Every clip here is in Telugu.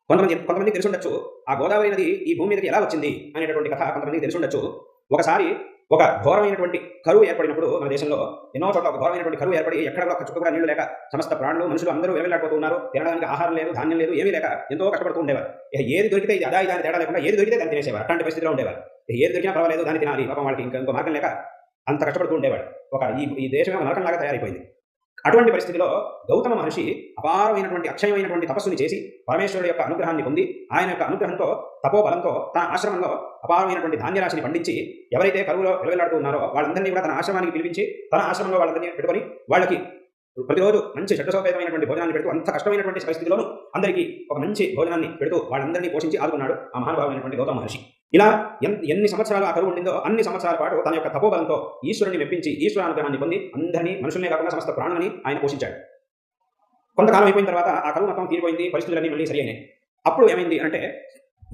కొంతమందికి తెలిసుండొచ్చు, ఆ గోదావరి నది ఈ భూమి మీదకి ఎలా వచ్చింది అనేటటువంటి కథ కొంతమందికి తెలిసుండొచ్చు. ఒకసారి ఒక ఘోరమైనటువంటి కరువు ఏర్పడినప్పుడు మన దేశంలో ఎన్నో చోట్ల ఒక ఘోరమైనటువంటి కరువు ఏర్పడి ఎక్కడ కూడా ఒక చుక్క కూడా నీళ్లు లేక సమస్త ప్రాణులు మనుషులు అందరూ వెలవెల్లాడిపోతూ ఉన్నారు. తినడానికి ఆహారం లేదు, ధాన్యం లేదు, ఏమీ లేక ఎంతో కష్టపడుతూ ఉండేవారు. ఏది దొరికితే ఇది అదా ఇదా అని తేడా లేకుండా ఏది దొరికితే దాన్ని తినేసేవారు. అట్లాంటి పరిస్థితిలో ఉండేవారు. ఏది దొరికినా పర్వాలేదు, దాన్ని తినాలి. పాపం వాళ్ళకి ఇంకో మార్గం లేక అంత కష్టపడుతూ ఉండేవాడు. ఈ దేశమే నరకంలాగా తయారైపోయింది. అటువంటి పరిస్థితిలో గౌతమ మహర్షి అపారమైనటువంటి అక్షయమైనటువంటి తపస్సుని చేసి పరమేశ్వరుడు యొక్క అనుగ్రహాన్ని పొంది ఆయన యొక్క అనుగ్రహంతో తపోబలంతో తన ఆశ్రమంలో అపారమైనటువంటి ధాన్యరాశిని పండించి ఎవరైతే కరువులో వెలువెల్లాడుతూ ఉన్నారో వాళ్ళందరినీ కూడా తన ఆశ్రమానికి పిలిపించి తన ఆశ్రమంలో వాళ్ళందరినీ పెట్టుకొని వాళ్ళకి ప్రతిరోజు మంచి షడ్రసోపేతమైనటువంటి భోజనాన్ని పెడుతూ అంత కష్టమైనటువంటి పరిస్థితిలోనూ అందరికీ ఒక మంచి భోజనాన్ని పెడుతూ వాళ్ళందరినీ పోషించి ఆదుకున్నాడు ఆ మహానుభావమైనటువంటి గౌతమ మహర్షి. ఇలా ఎన్ని సంవత్సరాలు ఆ కరువు ఉండిందో అన్ని సంవత్సరాల పాటు తన యొక్క తపోబలంతో ఈశ్వరుని మెప్పించి ఈశ్వరానుగ్రహాన్ని పొంది అందరినీ మనుషులనే కాకుండా సమస్త ప్రాణులని ఆయన పోషించాడు. కొంతకాలం అయిపోయిన తర్వాత ఆ కరువు మొత్తం తీరిపోయింది, పరిస్థితులన్నీ మళ్ళీ సరి అయినాయి. అప్పుడు ఏమైంది అంటే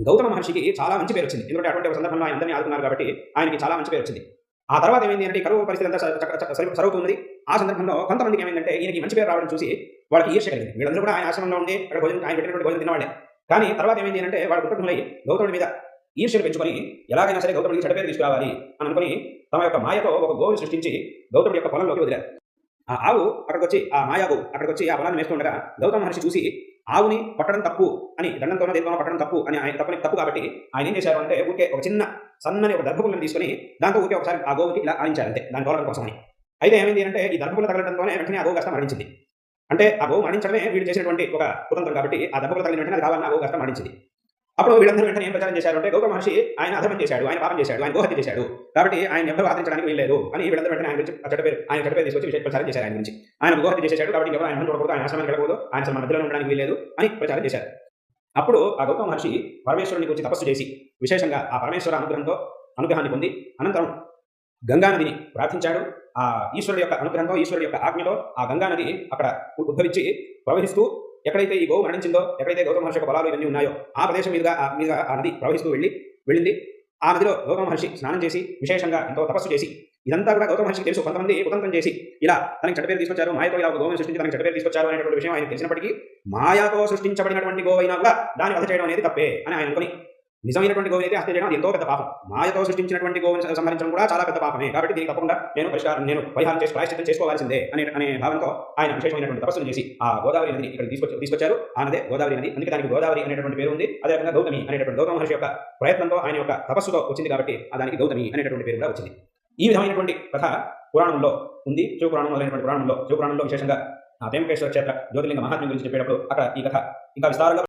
గౌతమ మహర్షికి చాలా మంచి పేరు వచ్చింది. ఎందుకంటే అటువంటి ఒక సందర్భంలో ఆయన అందరినీ ఆదుకున్నారు కాబట్టి ఆయనకి చాలా మంచి పేరు వచ్చింది. ఆ తర్వాత ఏమైంది అంటే కరువు పరిస్థితి అంతా సరుగుతుంది. ఆ సందర్భంలో కొంతమందికి ఏమైందంటే ఈయనకి మంచి పేరు రావడం చూసి వాళ్ళకి ఈర్ష్య కలిగింది. వీళ్ళందరూ కూడా ఆయన ఆశ్రమంలో ఉండి అక్కడ భోజనం ఆయన పెట్టినటువంటి భోజనం తినవాళ్ళే. కానీ తర్వాత ఏమైంది అంటే వాళ్ళు కృతజ్ఞులై గౌతముడి మీద ఈర్ష్యలు పెంచుకొని ఎలాగైనా సరే గౌతముడికి చెడ్డ పేరు తీసుకురావాలి అని అనుకుని తమ యొక్క మాయతో ఒక గోవుని సృష్టించి గౌతముడి యొక్క పొలంలోకి వదిలారు. ఆ ఆవు అక్కడికి వచ్చి ఆ మాయావు అక్కడికి వచ్చి ఆ పొలాన్ని వేస్తుండగా గౌతమ మహర్షి చూసి ఆవుని పట్టడం తప్పు అని దండంతోనో దేనితోనో పట్టడం తప్పు అని ఆయన తప్పు కాబట్టి ఆయన ఏం చేశారు అంటే ఊరికే ఒక చిన్న సన్నని ఒక దర్భపుల్లని తీసుకొని దాంతో ఊరికే ఒకసారి ఆ గోవుకి ఇలా ఆయించారు అంతే, దాని గౌరవం కోసమని. అయితే ఏమైంది అంటే ఈ దర్భపుల్ల తగలడంతోనే వెంటనే ఆ గోవు కాస్త మరణించింది. అంటే ఆ గోవు మరణించడమే వీళ్ళు చేసినటువంటి ఒక కుతంత్రం కాబట్టి ఆ దర్భపుల్ల తగిలిన వెంటనే అది కావాలని ఆ గోవు కాస్త మరణించింది. అప్పుడు వీళ్ళందరూ వెంటనే ఏం ప్రచారం చేశారు అంటే గౌతమ మహర్షి ఆయన అధర్మం చేశాడు, ఆయన పాపం చేశాడు, ఆయన గోహత్య చేశాడు కాబట్టి ఆయన ఎవరు ఆదరించడానికి వీల్లేదు అని వీళ్ళందరూ వెంటనే ఆయన గురించి చెడ్డ పేరు తీసుకొచ్చి విషయ ప్రచారం చేశారు. ఆయన గురించి ఆయన గోహత్య చేశాడు కాబట్టి ఎవరు ఆయన చూడకూడదు, ఆయన ఆశ్రమానికి వెళ్ళకూడదు, ఆయన అసలు మధ్యలో ఉండడానికి వీల్లేదు అని ప్రచారం చేశారు. అప్పుడు ఆ గౌతమ మహర్షి పరమేశ్వరుని గురించి తపస్సు చేసి విశేషంగా ఆ పరమేశ్వర అనుగ్రహాన్ని పొంది అనంతరం గంగానదిని ప్రార్థించాడు. ఆ ఈశ్వరుడు యొక్క అనుగ్రహంతో ఈశ్వరుడు యొక్క ఆజ్ఞతో ఆ గంగానది అక్కడ ఉద్భవించి ప్రవహిస్తూ ఎక్కడైతే ఈ గోవు మరణించిందో, ఎక్కడైతే గౌతమ మహర్షి యొక్క పొలాలు ఇవన్నీ ఉన్నాయో ఆ ప్రదేశం మీదుగా ఆ నది ప్రవహిస్తూ వెళ్ళింది. ఆ నదిలో గౌతమ మహర్షి స్నానం చేసి విశేషంగా ఎంతో తపస్సు చేసి ఇదంతా కూడా గౌతమ మహర్షికి తెలుసు. కొంతమంది కుతంత్రం చేసి ఇలా తనకి చెడ్డ పేరు తీసుకొచ్చారు, మాయతో ఇలా గోవుని సృష్టించి తనకి చెడ్డ పేరు తీసుకొచ్చారు అనేటువంటి విషయం ఆయన తెలిసినప్పటికీ మాయాతో సృష్టించబడినటువంటి గోవైనా కూడా దాన్ని వధ చేయడం అనేది తప్పే అని ఆయన అనుకుని నిజమైనటువంటి గోవుని అయితే హత్య చేయడం అది ఎంతో పెద్ద పాపం, మాయతో సృష్టించినటువంటి గోవుని సంహరించడం కూడా చాలా పెద్ద పాపమే కాబట్టి దీనికి తప్పకుండా నేను పరిహారం చేసి ప్రాయశ్చిత్తం చేసుకోవాల్సిందే అనే భావంతో ఆయన విశేషమైనటువంటి తపస్సులు చేసి ఆ గోదావరి నదిని ఇక్కడ తీసుకొచ్చారు. ఆ నదే గోదావరి నది, అందుకే దానికి గోదావరి అనేటువంటి పేరు ఉంది. అదేవిధంగా గౌతమి అనేటువంటి గౌతమ మహర్షి యొక్క ప్రయత్నంతో ఆయన యొక్క తపస్సుతో వచ్చింది కాబట్టి దానికి గౌతమి అనేటువంటి పేరు కూడా వచ్చింది. ఈ విధమైనటువంటి కథ పురాణంలో ఉంది. శివపురాణం మొదలైనటువంటి శివపురాణంలో విశేషంగా ఆ త్రయంబకేశ్వర క్షేత్ర జ్యోతిర్లింగ మహాత్మ్యం గురించి చెప్పేటప్పుడు అక్కడ ఈ కథ ఇంకా విస్తారంగా